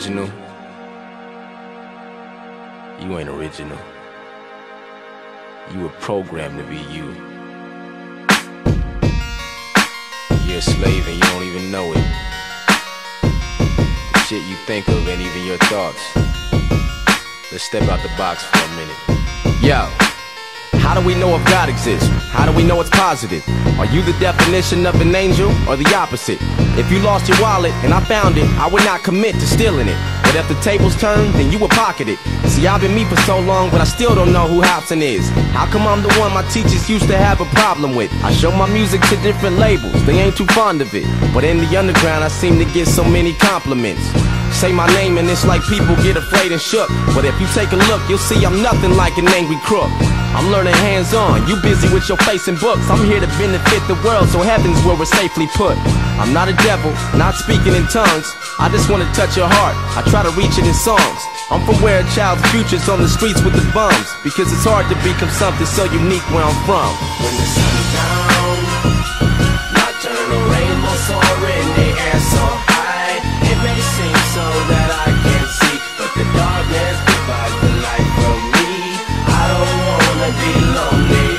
original. You ain't original. You were programmed to be you. You're a slave and you don't even know it. The shit you think of ain't even your thoughts. Let's step out the box for a minute. Yo, how do we know if God exists? How do we know it's positive? Are you the definition of an angel or the opposite? If you lost your wallet and I found it, I would not commit to stealing it. But if the tables turn, then you would pocket it. See, I've been me for so long, but I still don't know who Hobson is. How come I'm the one my teachers used to have a problem with? I show my music to different labels, they ain't too fond of it. But in the underground, I seem to get so many compliments. Say my name and it's like people get afraid and shook. But if you take a look, you'll see I'm nothing like an angry crook. I'm learning hands-on, you busy with your face and books. I'm here to benefit the world, so heaven's where we're safely put. I'm not a devil, not speaking in tongues. I just want to touch your heart, I try to reach it in songs. I'm from where a child's future's on the streets with the bums, because it's hard to become something so unique where I'm from. When the sun's down, nocturnal rainbows soar in the air so high. It may seem so that I can't see, but the darkness provides the light from me. I don't wanna be lonely,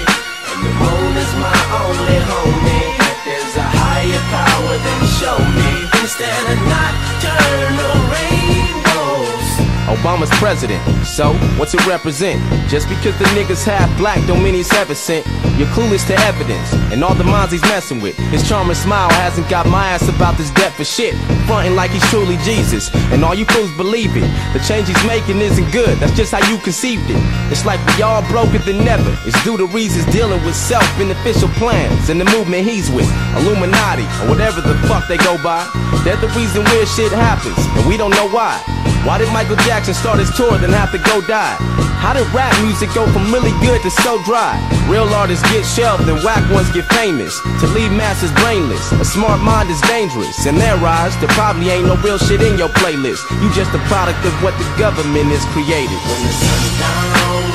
and the moon is my only homie. If there's a higher power, then show me, instead of nocturnal rainbows. Obama's president, so what's it represent? Just because the niggas half black don't mean he's heaven sent. You're clueless to evidence, and all the minds he's messing with. His charming smile hasn't got my ass about this debt for shit. Frontin' like he's truly Jesus, and all you fools believe it. The change he's making isn't good, that's just how you conceived it. It's like we all broker than never. It's due to reasons dealing with self-beneficial plans and the movement he's with, Illuminati, or whatever the fuck they go by. They're the reason weird shit happens, and we don't know why. Why did Michael Jackson start his tour then have to go die? How did rap music go from really good to so dry? Real artists get shelved and whack ones get famous. To leave masses brainless, a smart mind is dangerous. In their eyes, there probably ain't no real shit in your playlist. You just a product of what the government has created. When the sun's down,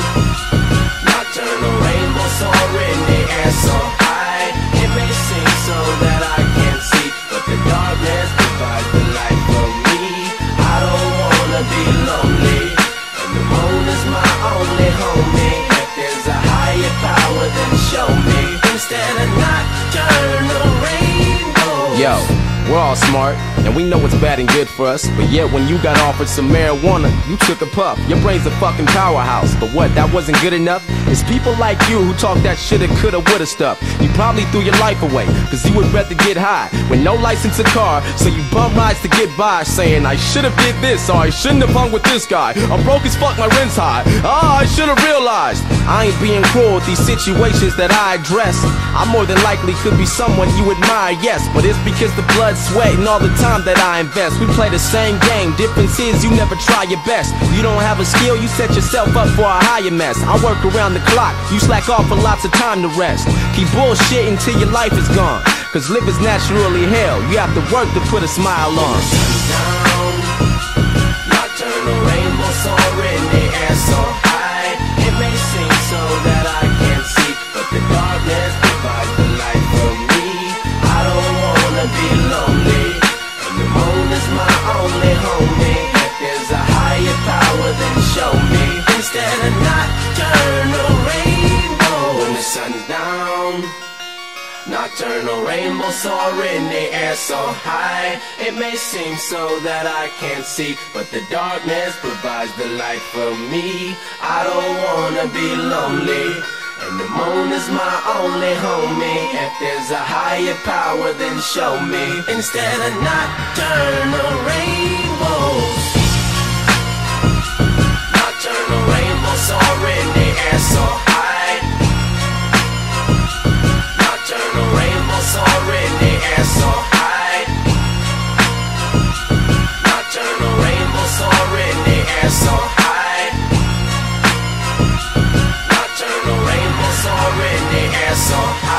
nocturnal rainbows soar in the air so high. It may seem so that I can't see, but the darkness provides the light for me. I don't wanna be lonely, and the moon is my only homie. If there's a higher power, then show me, instead of nocturnal rainbows. Yo, we're all smart, and we know what's bad and good for us. But yet when you got offered some marijuana, you took a puff. Your brain's a fucking powerhouse. But what, that wasn't good enough? It's people like you who talk that shoulda, coulda, woulda stuff. You probably threw your life away, cause you would rather get high with no license or car. So you bum rides to get by, saying I should've did this, or I shouldn't have hung with this guy. I'm broke as fuck, my rent's high. I should've realized I ain't being cruel with these situations that I address. I more than likely could be someone you admire, yes, but it's because the blood, sweat, and all the time that I invest. We play the same game, difference is you never try your best. You don't have a skill, you set yourself up for a higher mess. I work around the clock, you slack off for lots of time to rest. Keep bullshit until your life is gone, cause living's naturally hell. You have to work to put a smile on. Down, nocturnal rainbows soar in the air so high. It may seem so that I can't see, but the darkness provides the light for me. I don't wanna be lonely, and the moon is my only homie. If there's a higher power, then show me, instead of nocturnal rainbows. When the sun's down, nocturnal rainbows soar in the air so high. It may seem so that I can't see, but the darkness provides the light for me. I don't wanna be lonely, and the moon is my only homie. If there's a higher power, then show me, instead of nocturnal rainbows. Nocturnal rainbows soar in the air so high. Nocturnal rainbows soar in the air so high. Nocturnal rainbows soar in the air so high. Nocturnal rainbows soar in the air so high.